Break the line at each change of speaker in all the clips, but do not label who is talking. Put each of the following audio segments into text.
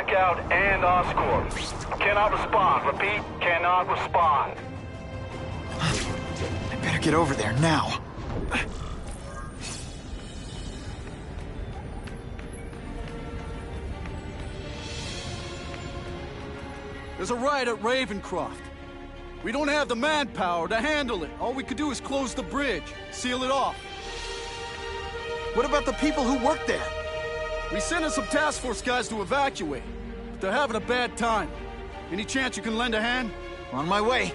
blackout and Oscorp. Cannot respond. Repeat, cannot respond.
I better get over there now.
There's a riot at Ravencroft. We don't have the manpower to handle it. All we could do is close the bridge, seal it off.
What about the people who work there?
We sent in some task force guys to evacuate. But they're having a bad time. Any chance you can lend a hand?
On my way.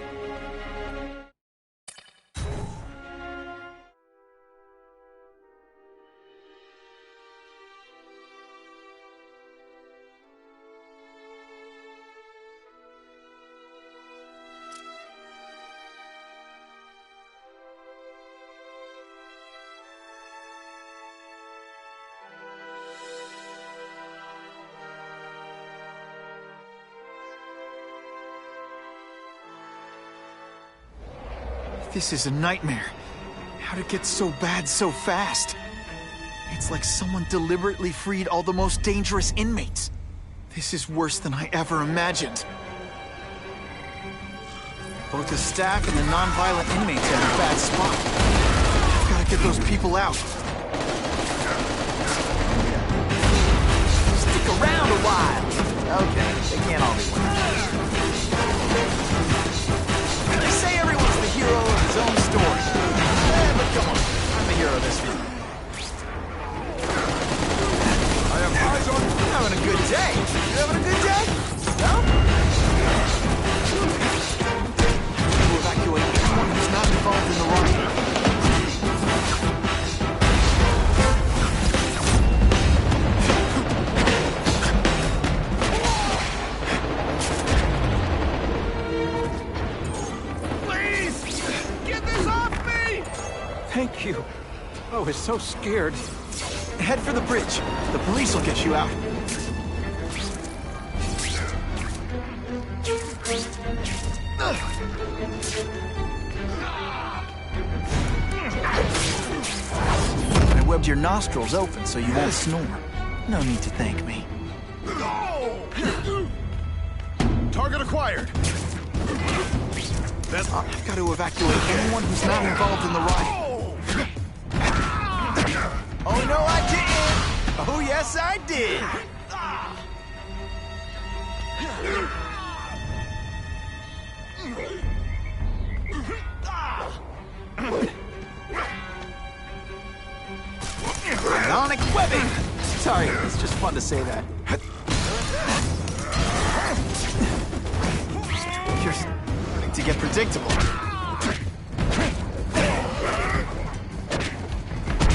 This is a nightmare. How'd it get so bad so fast? It's like someone deliberately freed all the most dangerous inmates. This is worse than I ever imagined. Both the staff and the non-violent inmates are in a bad spot. I've gotta get those people out.
Stick around a while. Okay, they can't all be winners. They say everyone's the hero of his own story. But come on, I'm the hero of this one. I have eyes on you. Having a good day. You having a good day? No?
To evacuate anyone who's not involved in the riot.
Thank you. I was so scared.
Head for the bridge. The police will get you out. I webbed your nostrils open so you won't snore. No need to thank me.
Target acquired.
I've got to evacuate anyone who's not involved in the riot.
Oh, no, I didn't! Oh, yes, I did! Ionic webbing! Sorry, it's just fun to say that.
You're starting to get predictable.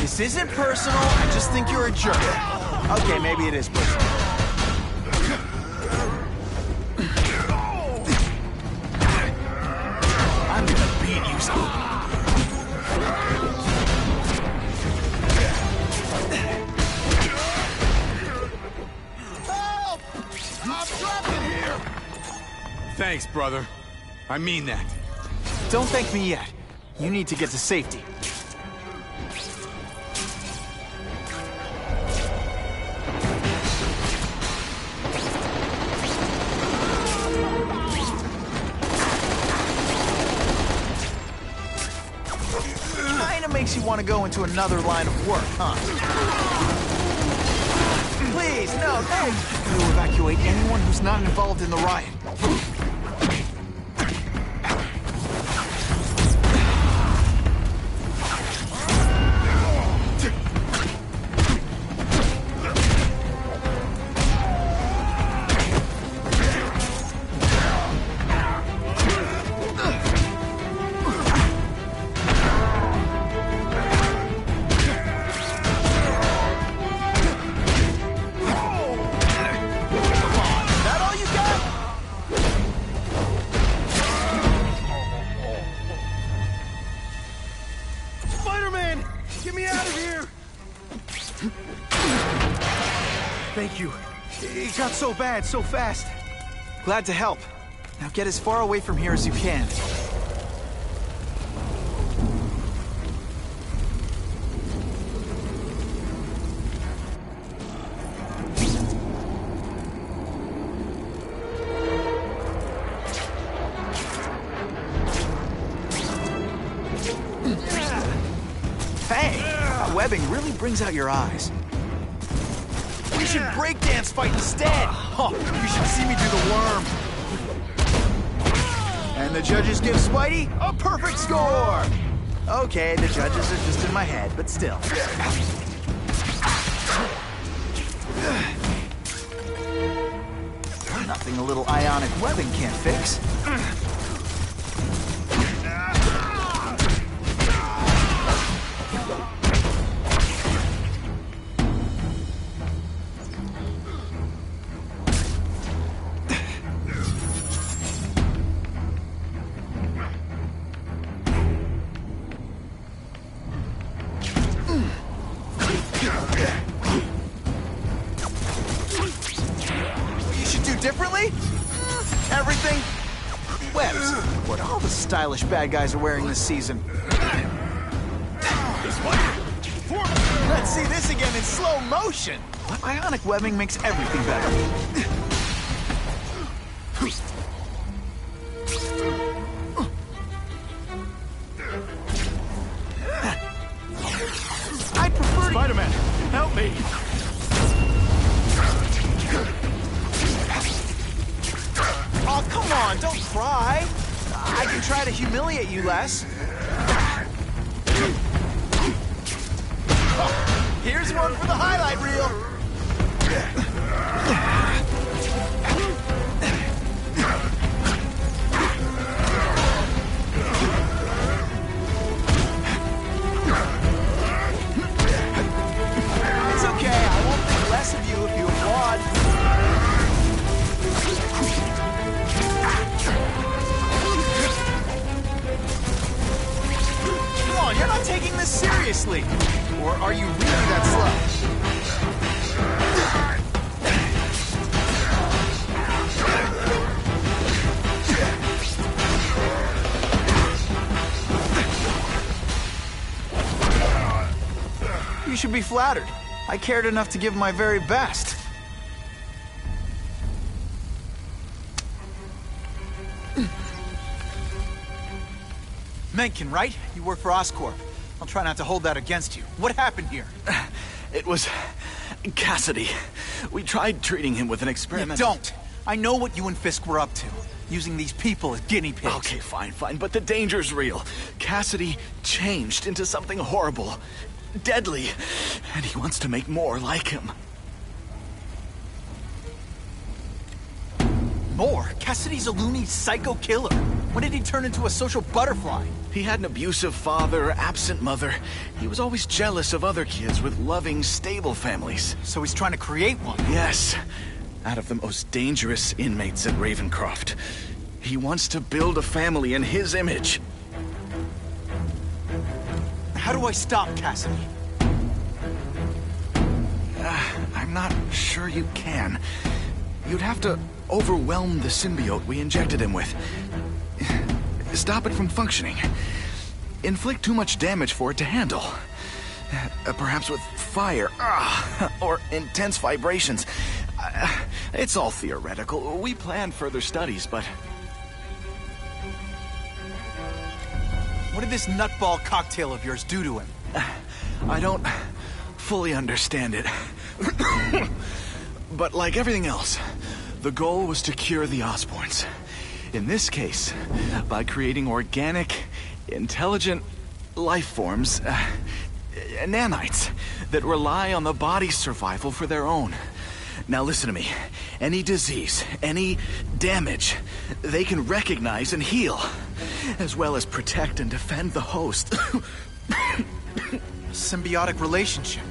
This isn't personal, I just think you're a jerk. Okay, maybe it is personal. I'm gonna beat you so.
Help! I'm trapped in here!
Thanks, brother. I mean that.
Don't thank me yet. You need to get to safety.
Makes you want to go into another line of work, huh? Please, no, thanks.
To evacuate anyone who's not involved in the riot.
Thank you. It got so bad, so fast.
Glad to help. Now get as far away from here as you can. brings out your eyes. We should breakdance fight instead! Oh, you should see me do the worm! And the judges give Spidey a perfect score! Okay, the judges are just in my head, but still. Nothing a little ionic webbing can't fix. Differently? Everything? Webs. What all the stylish bad guys are wearing this season. Let's see this again in slow motion. Ionic webbing makes everything better. I prefer
Spider-Man, help me!
Oh, come on, don't cry. I can try to humiliate you less. Here's one for the highlight reel. It's okay, I won't think less of you if you applaud. You're not taking this seriously. Or are you really that slow? You should be flattered. I cared enough to give my very best. Mencken, right? You work for Oscorp. I'll try not to hold that against you. What happened here?
It was Cassidy. We tried treating him with an experiment.
You don't. I know what you and Fisk were up to. Using these people as guinea pigs.
Okay, fine, but the danger's real. Cassidy changed into something horrible, deadly, and he wants to make more like him.
More? Cassidy's a loony psycho killer. When did he turn into a social butterfly?
He had an abusive father, absent mother. He was always jealous of other kids with loving, stable families.
So he's trying to create one?
Yes. Out of the most dangerous inmates at Ravencroft. He wants to build a family in his image.
How do I stop Cassidy?
I'm not sure you can. You'd have to overwhelm the symbiote we injected him with. Stop it from functioning. Inflict too much damage for it to handle. Perhaps with fire, or intense vibrations. It's all theoretical. We planned further studies, but...
What did this nutball cocktail of yours do to him?
I don't fully understand it. But like everything else, the goal was to cure the Osborns. In this case, by creating organic, intelligent life forms, nanites, that rely on the body's survival for their own. Now listen to me. Any disease, any damage, they can recognize and heal, as well as protect and defend the host.
Symbiotic relationship.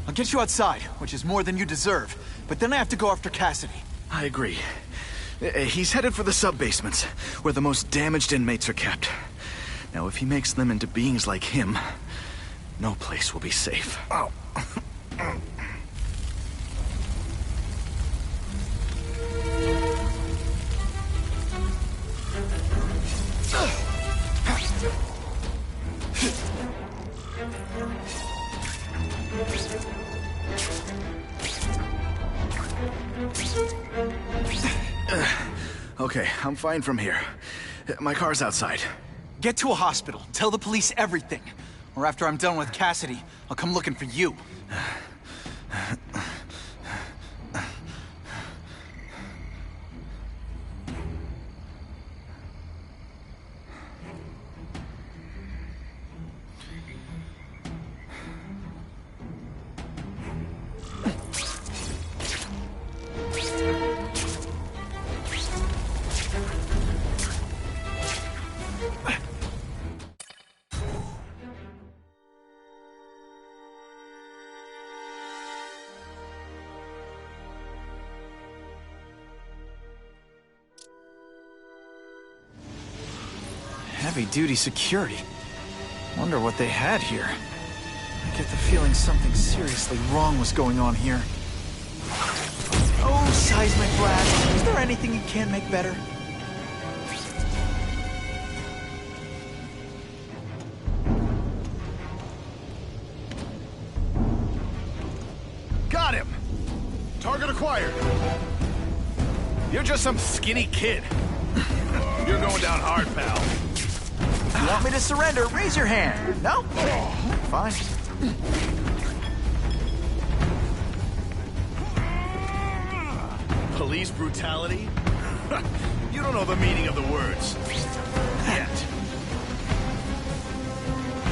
I'll get you outside, which is more than you deserve, but then I have to go after Cassidy.
I agree. He's headed for the sub-basements, where the most damaged inmates are kept. Now, if he makes them into beings like him, no place will be safe. Oh. Okay, I'm fine from here. My car's outside.
Get to a hospital. Tell the police everything. or after I'm done with Cassidy, I'll come looking for you. Heavy-duty security. Wonder what they had here. I get the feeling something seriously wrong was going on here. Oh, seismic blast. Is there anything you can't make better?
Got him! Target acquired. You're just some skinny kid. You're going down hard, pal.
You want me to surrender? Raise your hand. No? Fine.
Police brutality? You don't know the meaning of the words. Yet.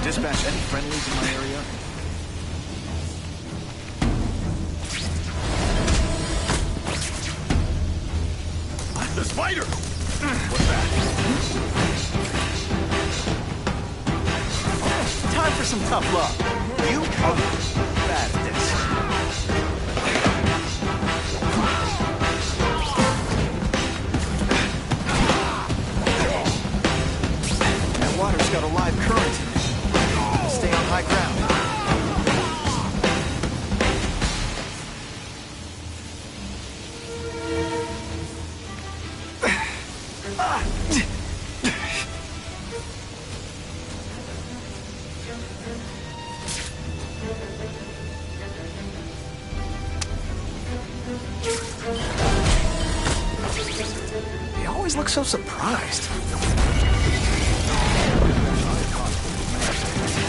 Dispatch any friendlies in my area? The spider! What's that?
Time for some tough love. You are bad at this. That water's got a live current in it. Stay on high ground. They always look so surprised.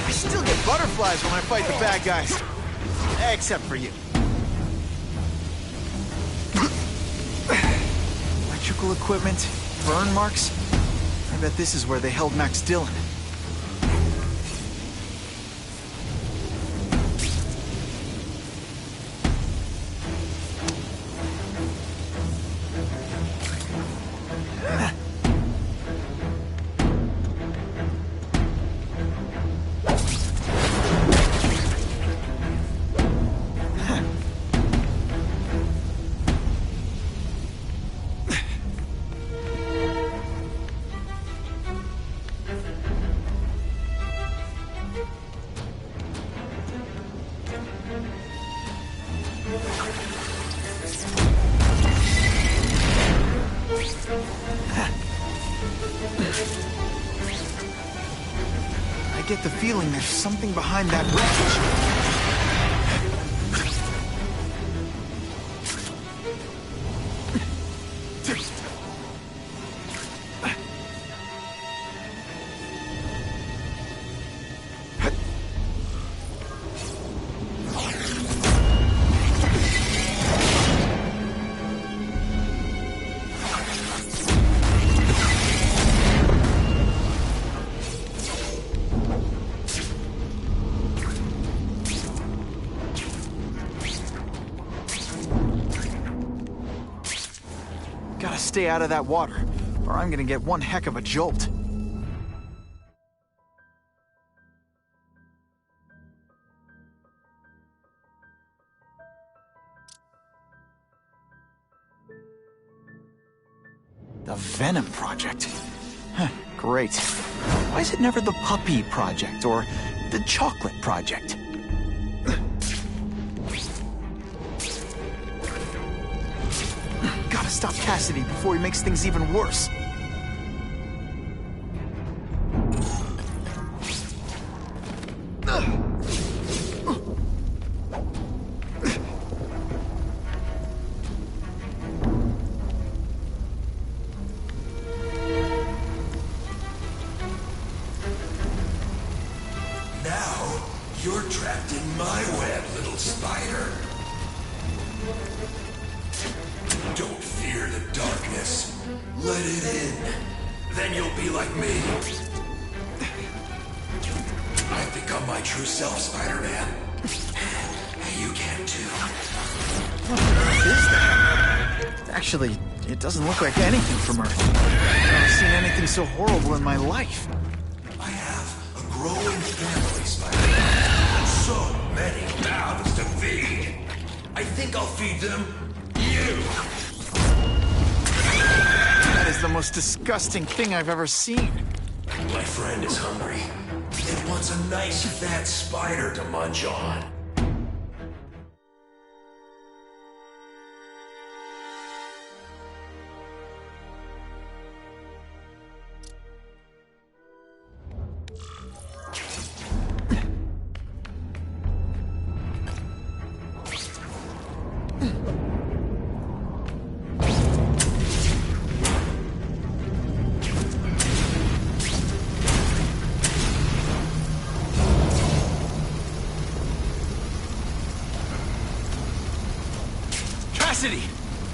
I still get butterflies when I fight the bad guys. Except for you. Electrical equipment, burn marks. I bet this is where they held Max Dillon. I get the feeling there's something behind that wreckage. Gotta stay out of that water, or I'm gonna get one heck of a jolt. The Venom Project. Huh, great. Why is it never the Puppy Project, or the Chocolate Project? Gotta stop Cassidy before he makes things even worse.
Now, You're trapped in my web, little spider. Don't fear the darkness. Let it in. Then you'll be like me. I've become my true self, Spider-Man. You can too.
What is that? Actually, it doesn't look like anything from Earth. I've never seen anything so horrible in my life.
I have a growing family, Spider-Man. So many mouths to feed. I think I'll feed them you.
That is the most disgusting thing I've ever seen.
My friend is hungry and wants a nice fat spider to munch on.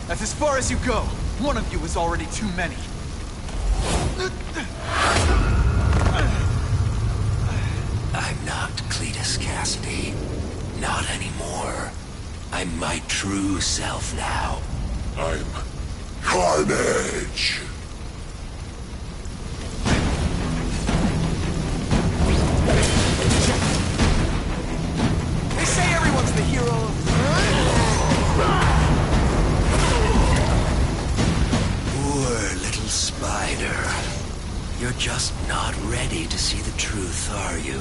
That's as far as you go. One of you is already too many.
I'm not Cletus Cassidy. Not anymore. I'm my true self now. I'm Carnage.
They say everyone's the hero of...
Spider, you're just not ready to see the truth, are you?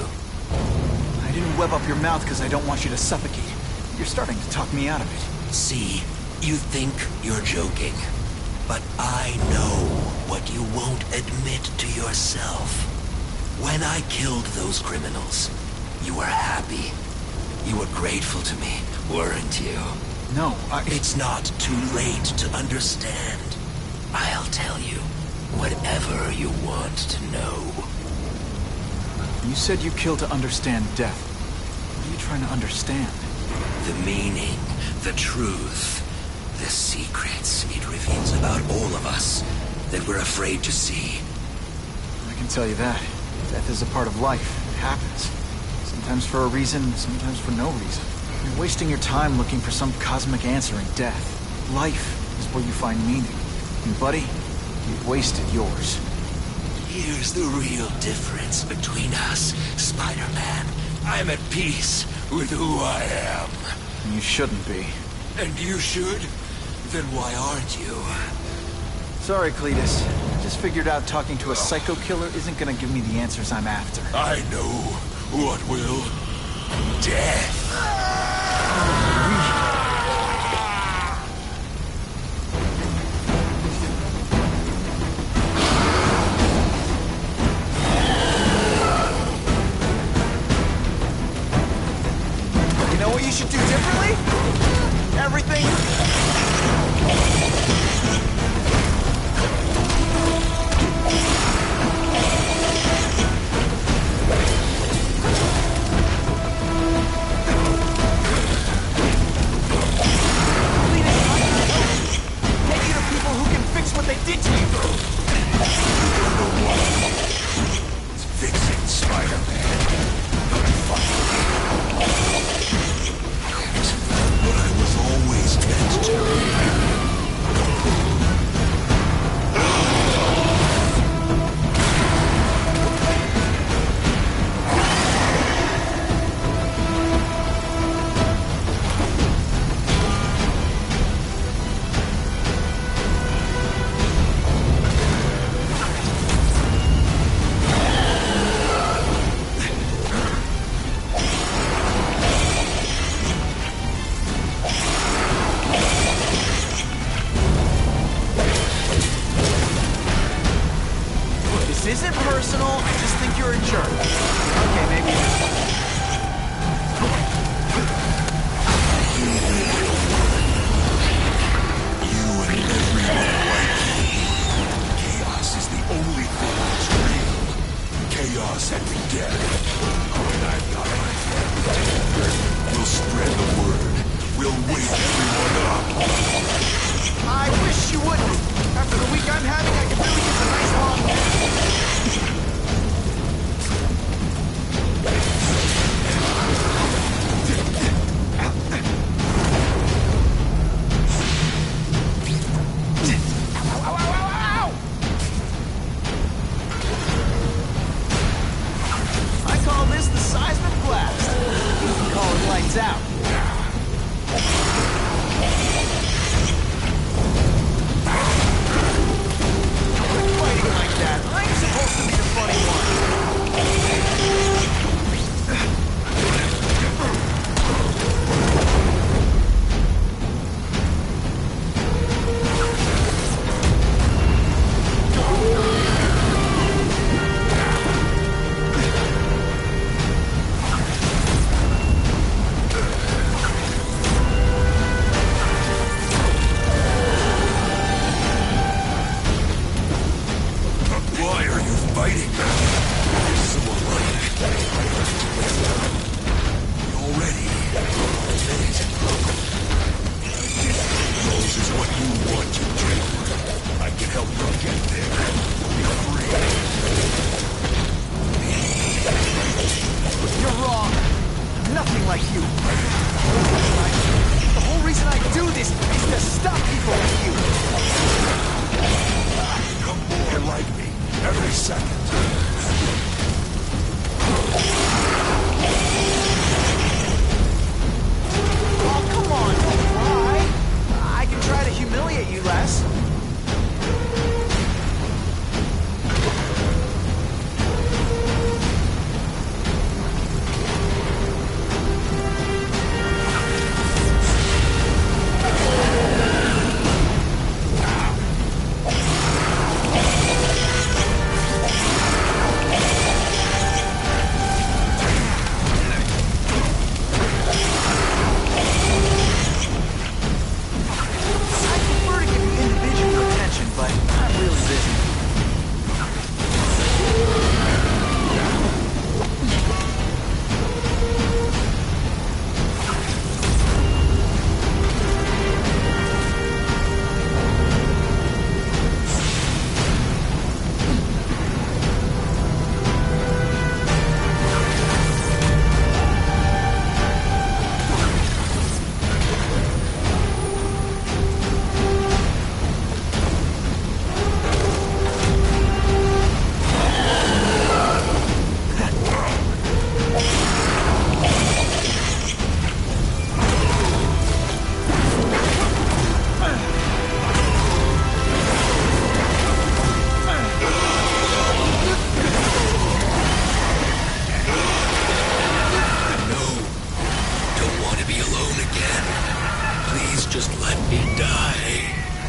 I didn't web up your mouth because I don't want you to suffocate. You're starting to talk me out of it.
See, you think you're joking, but I know what you won't admit to yourself. When I killed those criminals, you were happy. You were grateful to me, weren't you?
No,
It's not too late to understand. I'll tell you whatever you want to know.
You said you kill to understand death. What are you trying to understand?
The meaning, the truth, the secrets it reveals about all of us that we're afraid to see.
I can tell you that. Death is a part of life. It happens. Sometimes for a reason, sometimes for no reason. You're wasting your time looking for some cosmic answer in death. Life is where you find meaning. And buddy, you've wasted yours.
Here's the real difference between us, Spider-Man. I'm at peace with who I am.
And you shouldn't be.
And you should? Then why aren't you?
Sorry, Cletus. I just figured out talking to a psycho killer isn't gonna give me the answers I'm after.
I know what will. Death.
You should do differently? Everything... Take you to people who can fix what they did to you.
It's fixing Spider-Man. What I was always meant to be.
Lights out. Quit fighting like that. I'm supposed to be the funny one.
Why are you fighting? You're so alike. Already. This is what you want to do. I can help you get there. Be free.
You're wrong. I'm nothing like you. The whole reason I do this is to stop people like you.
Become more like me every second.
Oh, come on, don't cry. I can try to humiliate you less.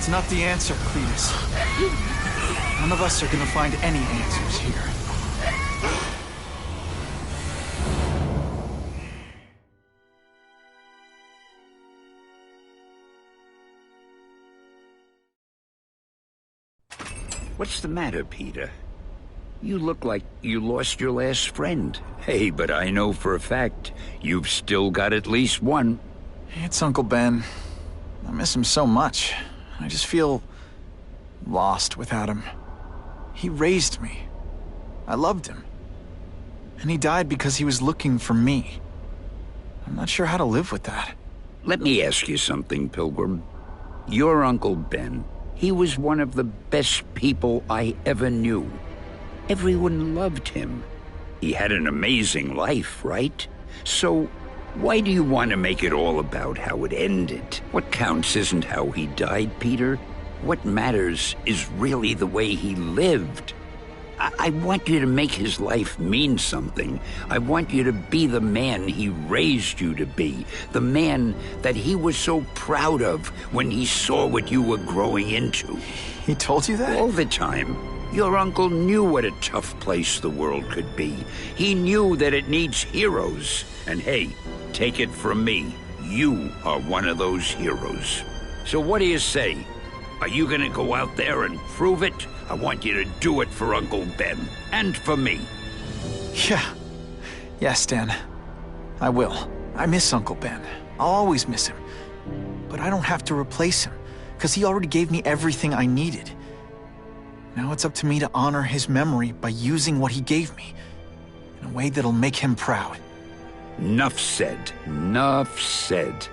That's not the answer, Cletus. None of us are gonna find any answers here.
What's the matter, Peter? You look like you lost your last friend. Hey, but I know for a fact you've still got at least one.
It's Uncle Ben. I miss him so much. I just feel lost without him. He raised me. I loved him. And he died because he was looking for me. I'm not sure how to live with that.
Let me ask you something, Pilgrim. Your Uncle Ben, he was one of the best people I ever knew. Everyone loved him. He had an amazing life, right? So, why do you want to make it all about how it ended? What counts isn't how he died, Peter. What matters is really the way he lived. I want you to make his life mean something. I want you to be the man he raised you to be. The man that he was so proud of when he saw what you were growing into.
He told you that?
All the time. Your uncle knew what a tough place the world could be. He knew that it needs heroes. And hey, take it from me, you are one of those heroes. So what do you say? Are you gonna go out there and prove it? I want you to do it for Uncle Ben, and for me.
Yeah. Yes, Dan. I will. I miss Uncle Ben. I'll always miss him. But I don't have to replace him, because he already gave me everything I needed. Now it's up to me to honor his memory by using what he gave me, in a way that'll make him proud.
Nuff said. Nuff said.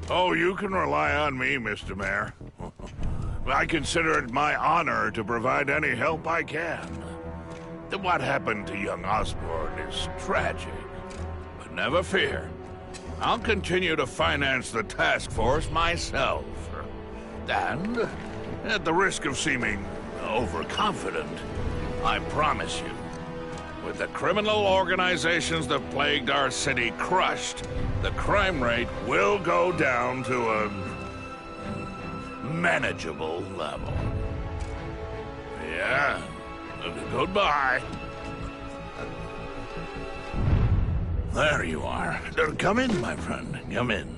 Oh, you can rely on me, Mr. Mayor. I consider it my honor to provide any help I can. What happened to young Osborn is tragic. But never fear. I'll continue to finance the task force myself. And, at the risk of seeming overconfident, I promise you, with the criminal organizations that plagued our city crushed, the crime rate will go down to a manageable level. Yeah, goodbye. There you are. Come in, my friend. Come in.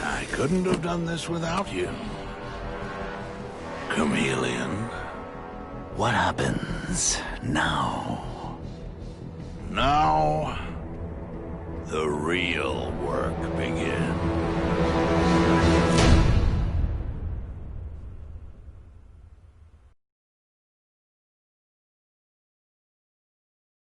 I couldn't have done this without you. Chameleon.
What happens now?
Now, the real work begins.